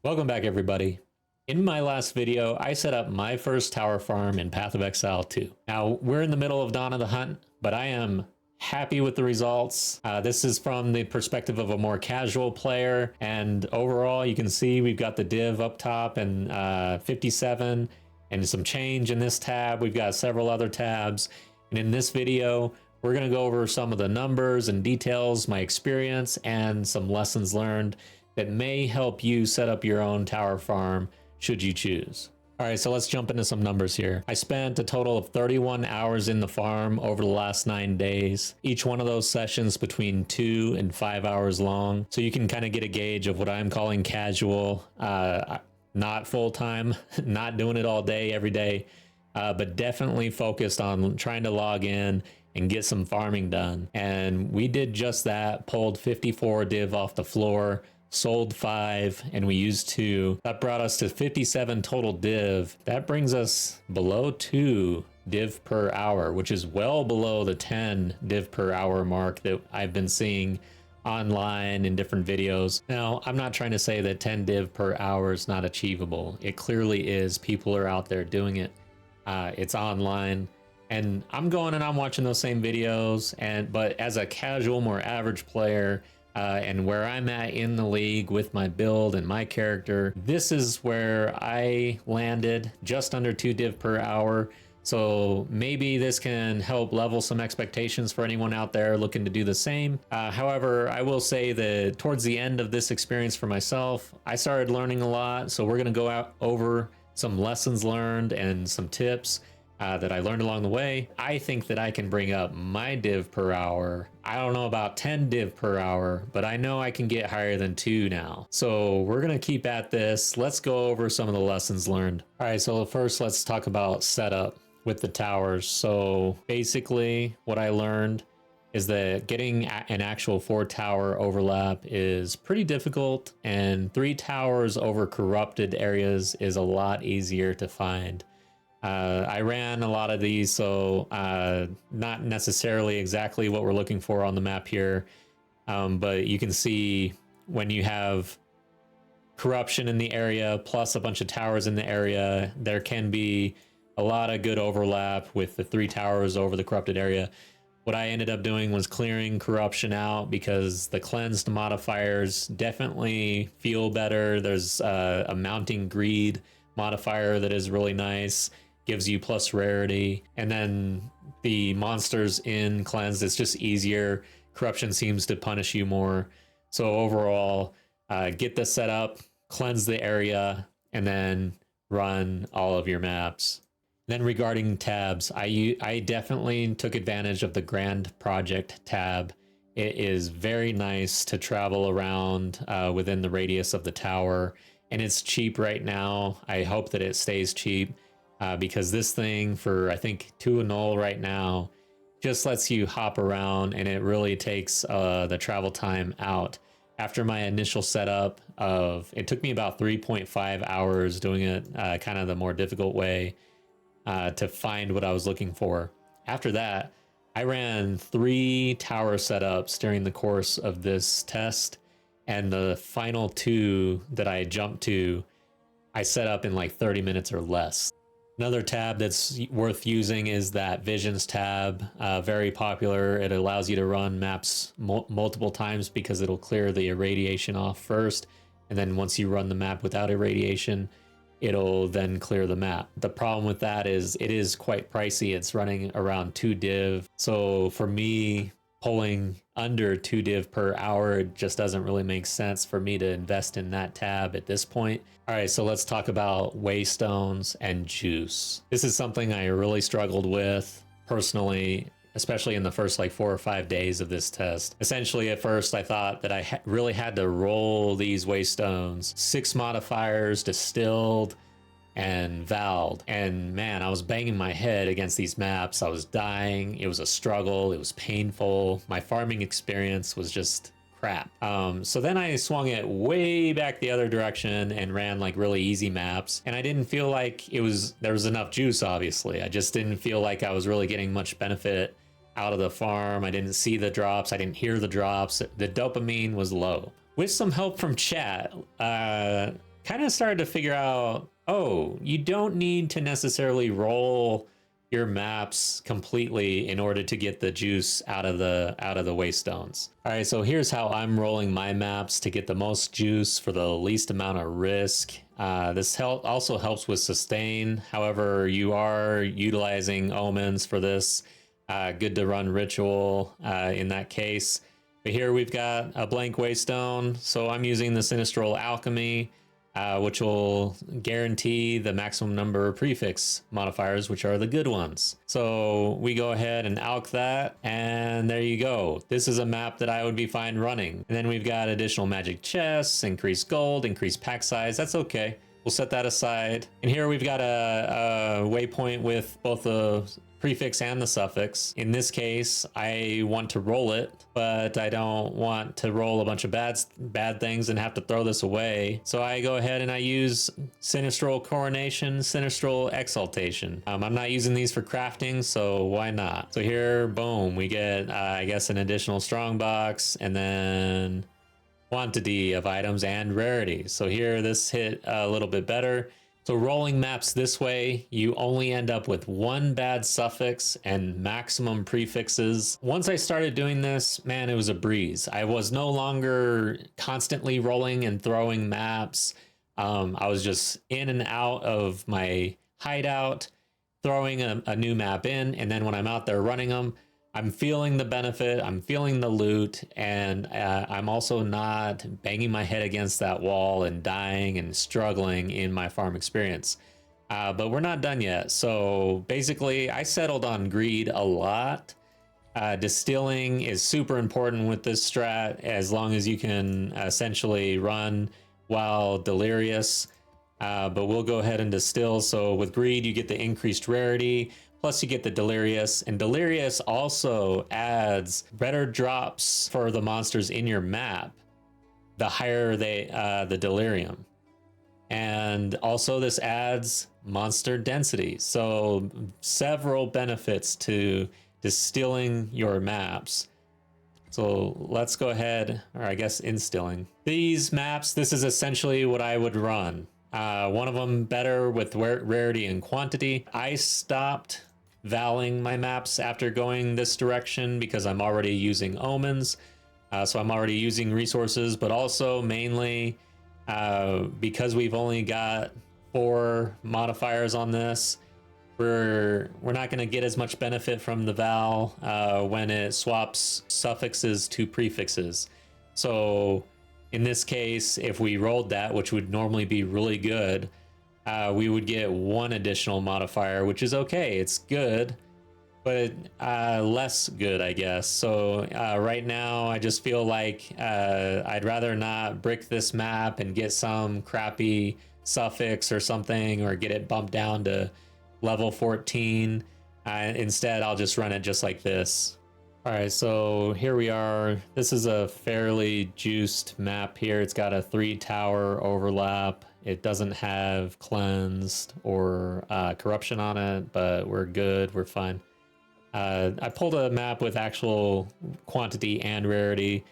Welcome back, everybody. In my last video, I set up my first tower farm in Path of Exile 2. Now, we're in the middle of Dawn of the Hunt, but I am happy with the results. This is from the perspective of a more casual player, and overall, you can see we've got the div up top and 57, and some change in this tab. We've got several other tabs, and in this video, we're going to go over some of the numbers and details, my experience, and some lessons learned that may help you set up your own tower farm should you choose. All right, so let's jump into some numbers here. I spent a total of 31 hours in the farm over the last 9 days. Each one of those sessions between 2 and 5 hours long. So you can kind of get a gauge of what I'm calling casual, not full-time, not doing it all day, every day, but definitely focused on trying to log in and get some farming done. And we did just that, pulled 54 div off the floor, sold 5, and we used 2. That brought us to 57 total div. That brings us below 2 div per hour, which is well below the 10 div per hour mark that I've been seeing online in different videos. Now, I'm not trying to say that 10 div per hour is not achievable. It clearly is. People are out there doing it. It's online. And I'm going and I'm watching those same videos, but as a casual, more average player, and where I'm at in the league with my build and my character, this is where I landed, just under 2 div per hour. So maybe this can help level some expectations for anyone out there looking to do the same. However, I will say that towards the end of this experience for myself, I started learning a lot. So we're going to go out over some lessons learned and some tips that I learned along the way. I think that I can bring up my div per hour. I don't know about 10 div per hour, but I know I can get higher than 2 now. So we're gonna keep at this. Let's go over some of the lessons learned. All right, so first let's talk about setup with the towers. So basically what I learned is that getting an actual 4 tower overlap is pretty difficult, and 3 towers over corrupted areas is a lot easier to find. I ran a lot of these, so not necessarily exactly what we're looking for on the map here, but you can see when you have corruption in the area plus a bunch of towers in the area, there can be a lot of good overlap with the 3 towers over the corrupted area. What I ended up doing was clearing corruption out because the cleansed modifiers definitely feel better. There's a mounting greed modifier that is really nice, gives you plus rarity, and then the monsters in cleansed, it's just easier. Corruption seems to punish you more. So overall, get this set up, cleanse the area, and then run all of your maps. Then regarding tabs, I definitely took advantage of the Grand Project tab. It is very nice to travel around within the radius of the tower, and it's cheap right now. I hope that it stays cheap because this thing for I think 2 null right now just lets you hop around, and it really takes the travel time out. After my initial setup it took me about 3.5 hours doing it kind of the more difficult way to find what I was looking for. After that, I ran 3 tower setups during the course of this test, and the final 2 that I jumped to, I set up in like 30 minutes or less. Another tab that's worth using is that Visions tab, very popular. It allows you to run maps multiple times because it'll clear the irradiation off first, and then once you run the map without irradiation, it'll then clear the map. The problem with that is it is quite pricey. It's running around 2 div. So for me, pulling under 2 div per hour, it just doesn't really make sense for me to invest in that tab at this point. All right, so let's talk about Waystones and juice. This is something I really struggled with personally, especially in the first like 4 or 5 days of this test. Essentially, at first, I thought that I really had to roll these Waystones, 6 modifiers, distilled, and valved. And man, I was banging my head against these maps. I was dying. It was a struggle. It was painful. My farming experience was just crap. So then I swung it way back the other direction and ran like really easy maps. And I didn't feel like there was enough juice, obviously. I just didn't feel like I was really getting much benefit out of the farm. I didn't see the drops. I didn't hear the drops. The dopamine was low. With some help from chat, kind kind of started to figure out, oh, you don't need to necessarily roll your maps completely in order to get the juice out of the waystones. All right, so here's how I'm rolling my maps to get the most juice for the least amount of risk. This also helps with sustain. However, you are utilizing omens for this. Good to run ritual in that case. But here we've got a blank waystone, so I'm using the Sinistral Alchemy, which will guarantee the maximum number of prefix modifiers, which are the good ones. So we go ahead and alch that, and there you go. This is a map that I would be fine running. And then we've got additional magic chests, increased gold, increased pack size. That's okay. We'll set that aside. And here we've got a waypoint with both the prefix and the suffix. In this case, I want to roll it, but I don't want to roll a bunch of bad things and have to throw this away. So I go ahead and I use Sinistral Coronation, Sinistral Exaltation. I'm not using these for crafting, so why not? So here, boom, we get, I guess, an additional strong box, and then quantity of items and rarity. So here, this hit a little bit better. So rolling maps this way, you only end up with one bad suffix and maximum prefixes. Once I started doing this, man, it was a breeze. I was no longer constantly rolling and throwing maps. I was just in and out of my hideout, throwing a new map in, and then when I'm out there running them, I'm feeling the benefit, I'm feeling the loot, and I'm also not banging my head against that wall and dying and struggling in my farm experience. But we're not done yet. So basically, I settled on greed a lot. Distilling is super important with this strat, as long as you can essentially run while delirious. But we'll go ahead and distill. So with greed, you get the increased rarity. Plus you get the Delirious, and Delirious also adds better drops for the monsters in your map, the higher the Delirium. And also this adds monster density. So several benefits to distilling your maps. So let's go ahead, or I guess instilling. These maps, this is essentially what I would run. One of them better with rarity and quantity. I stopped valing my maps after going this direction because I'm already using omens, so I'm already using resources, but also mainly because we've only got 4 modifiers on this, we're not going to get as much benefit from the val when it swaps suffixes to prefixes. So in this case, if we rolled that, which would normally be really good, we would get 1 additional modifier, which is okay. It's good, but less good, I guess. So right now, I just feel like I'd rather not brick this map and get some crappy suffix or something, or get it bumped down to level 14. Instead, I'll just run it just like this. All right, so here we are. This is a fairly juiced map here. It's got a 3-tower overlap. It doesn't have cleansed or corruption on it, but we're good, we're fine. I pulled a map with actual quantity and rarity.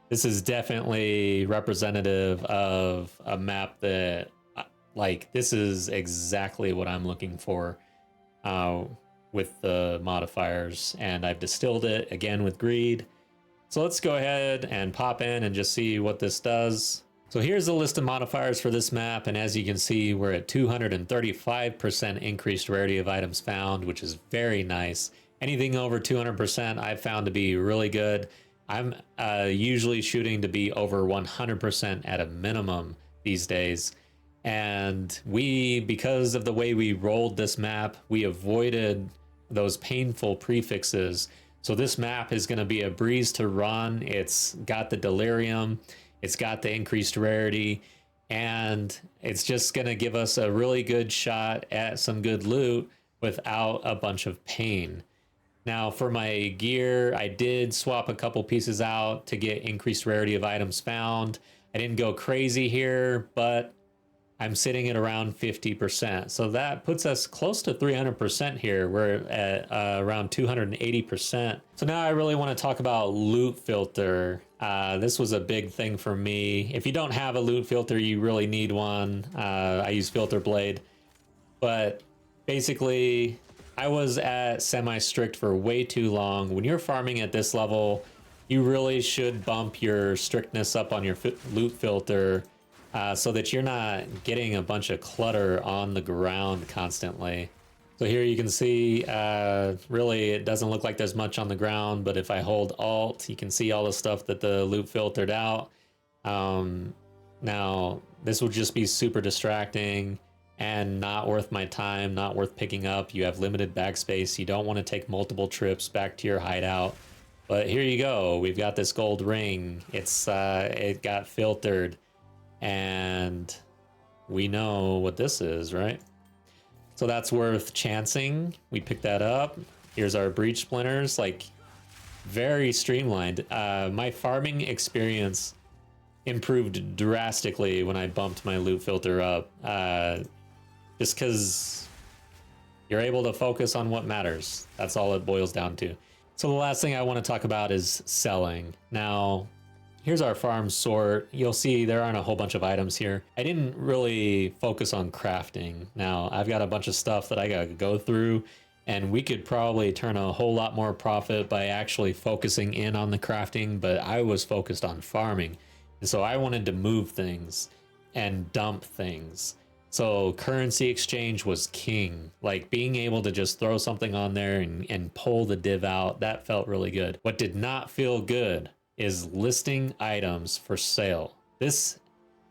This is definitely representative of a map that, like, this is exactly what I'm looking for with the modifiers, and I've distilled it again with greed. So let's go ahead and pop in and just see what this does. So here's the list of modifiers for this map, and as you can see, we're at 235% increased rarity of items found, which is very nice. Anything over 200% I've found to be really good. I'm usually shooting to be over 100% at a minimum these days. And because of the way we rolled this map, we avoided those painful prefixes. So this map is going to be a breeze to run. It's got the delirium, it's got the increased rarity, and it's just going to give us a really good shot at some good loot without a bunch of pain. Now for my gear, I did swap a couple pieces out to get increased rarity of items found. I didn't go crazy here, but I'm sitting at around 50%. So that puts us close to 300% here. We're at around 280%. So now I really want to talk about loot filter. This was a big thing for me. If you don't have a loot filter, you really need one. I use Filter Blade. But basically, I was at semi-strict for way too long. When you're farming at this level, you really should bump your strictness up on your loot filter so that you're not getting a bunch of clutter on the ground constantly. So here you can see, really it doesn't look like there's much on the ground, but if I hold Alt, you can see all the stuff that the loot filtered out. Now, this would just be super distracting and not worth my time, not worth picking up. You have limited bag space. You don't want to take multiple trips back to your hideout. But here you go. We've got this gold ring. It got filtered, and we know what this is, right? So that's worth chancing. We picked that up. Here's our breach splinters, like very streamlined. My farming experience improved drastically when I bumped my loot filter up. Just because you're able to focus on what matters. That's all it boils down to. So the last thing I want to talk about is selling. Now, here's our farm sort. You'll see there aren't a whole bunch of items here. I didn't really focus on crafting. Now, I've got a bunch of stuff that I gotta go through, and we could probably turn a whole lot more profit by actually focusing in on the crafting, but I was focused on farming. And so I wanted to move things and dump things. So currency exchange was king. Like being able to just throw something on there and pull the div out, that felt really good. What did not feel good is listing items for sale. This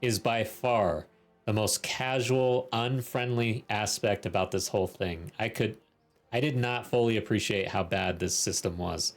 is by far the most casual, unfriendly aspect about this whole thing. I did not fully appreciate how bad this system was.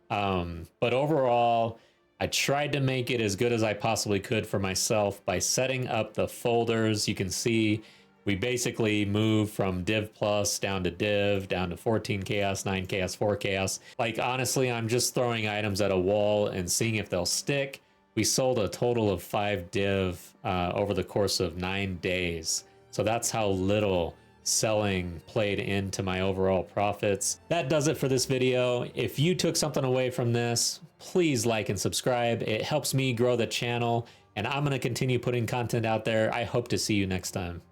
But overall, I tried to make it as good as I possibly could for myself by setting up the folders. You can see we basically moved from div plus down to div, down to 14 chaos, 9 chaos, 4 chaos. Like honestly, I'm just throwing items at a wall and seeing if they'll stick. We sold a total of 5 div over the course of 9 days. So that's how little selling played into my overall profits. That does it for this video. If you took something away from this, please like and subscribe. It helps me grow the channel, and I'm going to continue putting content out there. I hope to see you next time.